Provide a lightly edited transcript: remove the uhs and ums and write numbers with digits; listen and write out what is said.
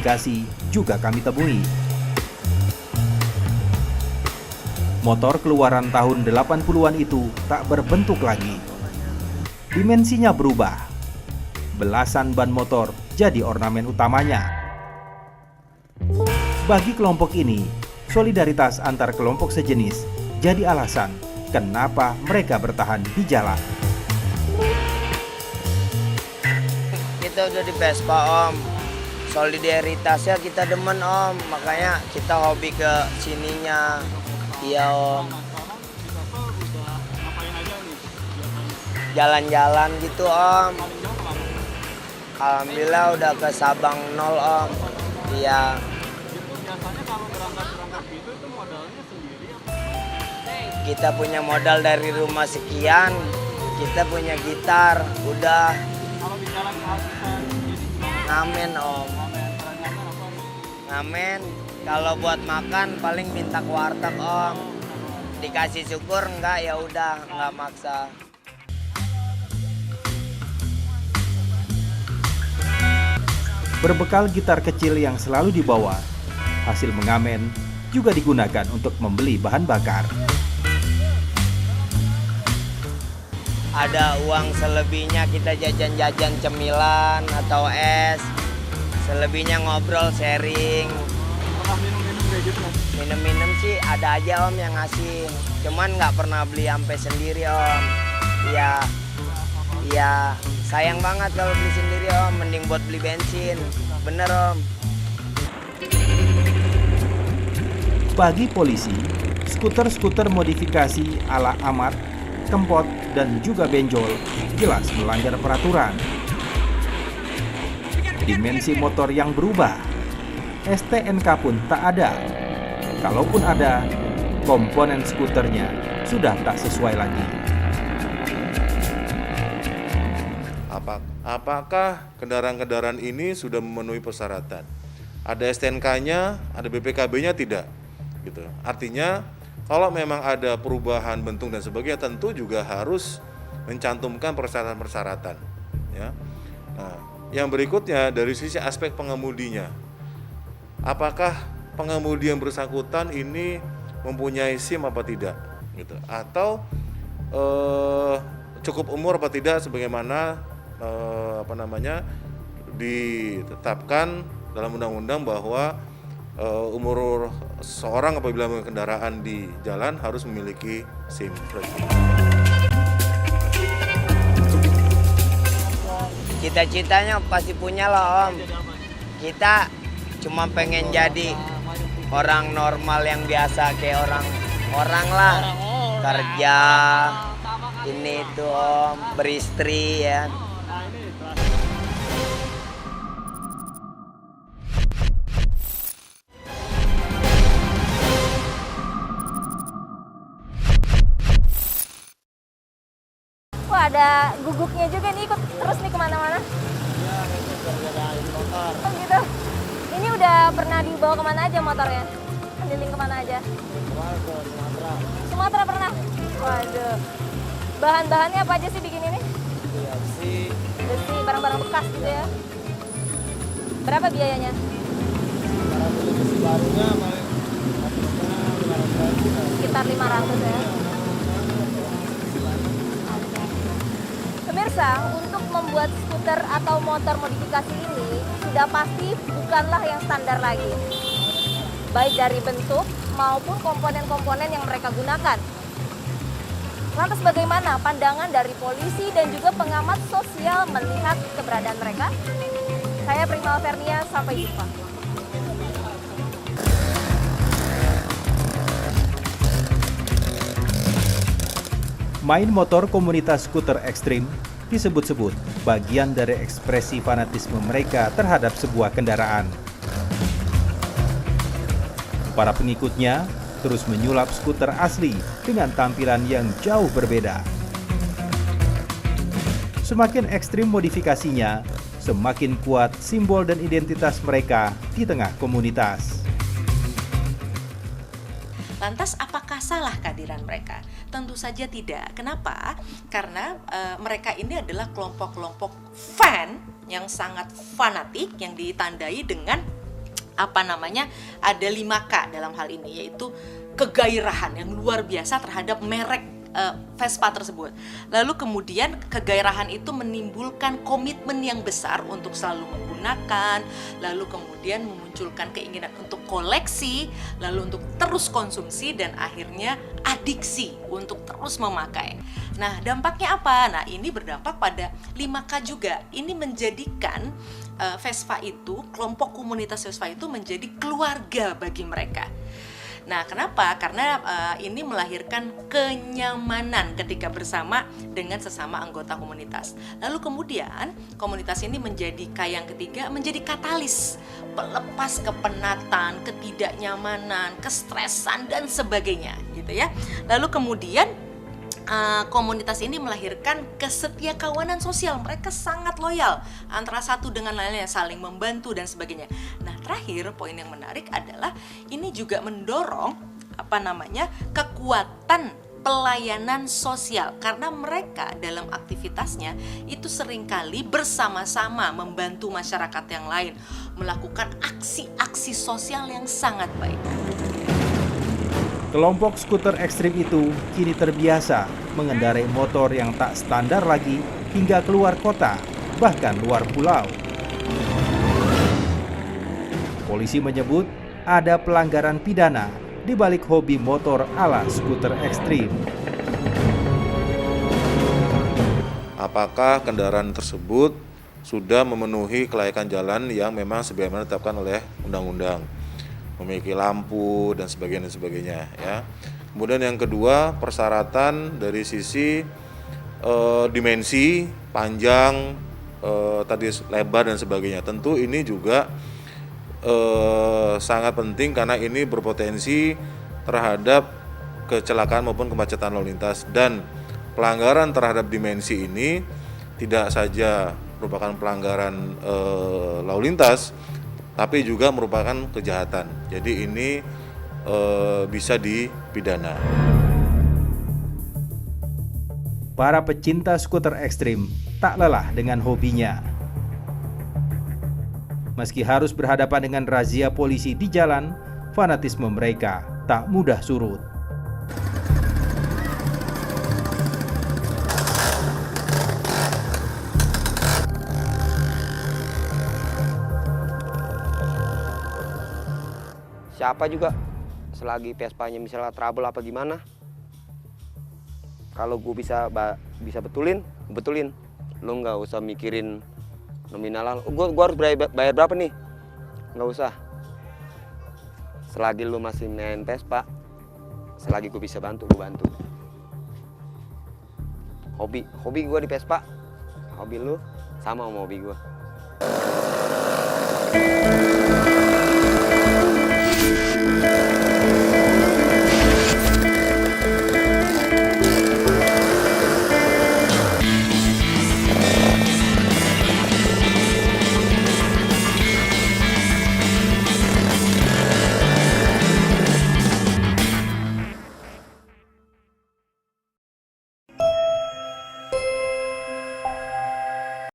modifikasi juga kami temui. Motor keluaran tahun 80-an itu tak berbentuk lagi. Dimensinya berubah. Belasan ban motor jadi ornamen utamanya. Bagi kelompok ini, solidaritas antar kelompok sejenis jadi alasan kenapa mereka bertahan di jalan. Kita udah di Vespa, Om. Solidaritasnya kita demen, Om. Makanya kita hobi ke sininya. Iya, Om. Jalan-jalan gitu, Om. Alhamdulillah udah ke Sabang 0, Om. Iya. Biasanya kalau berangkat gitu itu modalnya sendiri apa? Kita punya modal dari rumah sekian. Kita punya gitar, udah. Kalau di jalan kehabisan jadi Ngamen, Om. apa? Ngamen. Kalau buat makan paling minta ke warteg, Om. Dikasih syukur enggak, ya udah, enggak maksa. Berbekal gitar kecil yang selalu dibawa, hasil mengamen juga digunakan untuk membeli bahan bakar. Ada uang selebihnya kita jajan-jajan cemilan atau es. Selebihnya ngobrol, sharing. Pernah minum-minum kayak gitu? Minum-minum sih ada aja, Om, yang ngasih. Cuman nggak pernah beli sampai sendiri, Om. Iya, sayang banget kalau beli sendiri, Om. Mending buat beli bensin. Bener, Om. Bagi polisi, skuter-skuter modifikasi ala Amat, Kempot, dan juga benjol jelas melanggar peraturan. Dimensi motor yang berubah, STNK pun tak ada. Kalaupun ada, komponen skuternya sudah tak sesuai lagi. Apakah kendaraan-kendaraan ini sudah memenuhi persyaratan? Ada STNK-nya, ada BPKB-nya tidak? Gitu. Artinya, kalau memang ada perubahan bentuk dan sebagainya, tentu juga harus mencantumkan persyaratan-persyaratan. Ya. Nah, yang berikutnya dari sisi aspek pengemudinya, apakah pengemudi yang bersangkutan ini mempunyai SIM apa tidak? Gitu. Atau cukup umur apa tidak, sebagaimana ditetapkan dalam undang-undang bahwa umur seorang apabila menggunakan kendaraan di jalan harus memiliki SIM. Cita-citanya pasti punya lah, Om. Kita cuma pengen jadi orang normal yang biasa kayak orang lah. Kerja, ini tuh, Om, beristri ya. Wah, ada guguknya juga nih, ikut terus nih kemana-mana. Iya, itu gara-gara motor. Oh gitu. Ini udah pernah dibawa kemana aja motornya? Keliling kemana aja? Kemarin ke Sumatera. Sumatera pernah? Waduh. Bahan-bahannya apa aja sih bikin ini? Iya, besi. Besi, barang-barang bekas gitu ya. Berapa biayanya? Cara beli besi barunya paling 500 juta. Sekitar 500 ya. Pemirsa, untuk membuat skuter atau motor modifikasi ini sudah pasti bukanlah yang standar lagi. Baik dari bentuk maupun komponen-komponen yang mereka gunakan. Lantas bagaimana pandangan dari polisi dan juga pengamat sosial melihat keberadaan mereka? Saya Prima Fernia, sampai jumpa. Main motor komunitas skuter ekstrim disebut-sebut bagian dari ekspresi fanatisme mereka terhadap sebuah kendaraan. Para pengikutnya terus menyulap skuter asli dengan tampilan yang jauh berbeda. Semakin ekstrim modifikasinya, semakin kuat simbol dan identitas mereka di tengah komunitas. Lantas apakah salah kehadiran mereka? Tentu saja tidak. Kenapa? Karena mereka ini adalah kelompok-kelompok fan yang sangat fanatik yang ditandai dengan ada 5K dalam hal ini, yaitu kegairahan yang luar biasa terhadap merek Vespa tersebut. Lalu kemudian kegairahan itu menimbulkan komitmen yang besar untuk selalu menggunakan, lalu kemudian memunculkan keinginan untuk koleksi, lalu untuk terus konsumsi, dan akhirnya adiksi untuk terus memakai. Nah, dampaknya apa? Nah, ini berdampak pada 5K juga. Ini menjadikan Vespa itu, kelompok komunitas Vespa itu menjadi keluarga bagi mereka. Nah, kenapa? Karena ini melahirkan kenyamanan ketika bersama dengan sesama anggota komunitas. Lalu kemudian komunitas ini menjadi yang ketiga, menjadi katalis pelepas kepenatan, ketidaknyamanan, kestresan dan sebagainya, gitu ya. Lalu kemudian komunitas ini melahirkan kesetiakawanan sosial. Mereka sangat loyal antara satu dengan lainnya, saling membantu dan sebagainya. Nah, terakhir poin yang menarik adalah ini juga mendorong kekuatan pelayanan sosial, karena mereka dalam aktivitasnya itu seringkali bersama-sama membantu masyarakat yang lain, melakukan aksi-aksi sosial yang sangat baik. Kelompok skuter ekstrim itu kini terbiasa mengendarai motor yang tak standar lagi hingga keluar kota, bahkan luar pulau. Polisi menyebut ada pelanggaran pidana di balik hobi motor ala skuter ekstrim. Apakah kendaraan tersebut sudah memenuhi kelayakan jalan yang memang sebagaimana ditetapkan oleh undang-undang, memiliki lampu dan sebagainya ya. Kemudian yang kedua, persyaratan dari sisi dimensi, panjang, tadi lebar dan sebagainya. Tentu ini juga sangat penting karena ini berpotensi terhadap kecelakaan maupun kemacetan lalu lintas, dan pelanggaran terhadap dimensi ini tidak saja merupakan pelanggaran lalu lintas, tapi juga merupakan kejahatan. Jadi ini bisa dipidana. Para pecinta skuter ekstrim tak lelah dengan hobinya. Meski harus berhadapan dengan razia polisi di jalan, fanatisme mereka tak mudah surut. Siapa juga selagi Vespanya misalnya trouble apa gimana, kalau gue bisa betulin, lo nggak usah mikirin nominal. Gue harus bayar berapa nih, nggak usah. Selagi lo masih main Vespa, selagi gue bisa bantu, gue bantu. Hobi gue di Vespa, hobi lo sama hobi gue.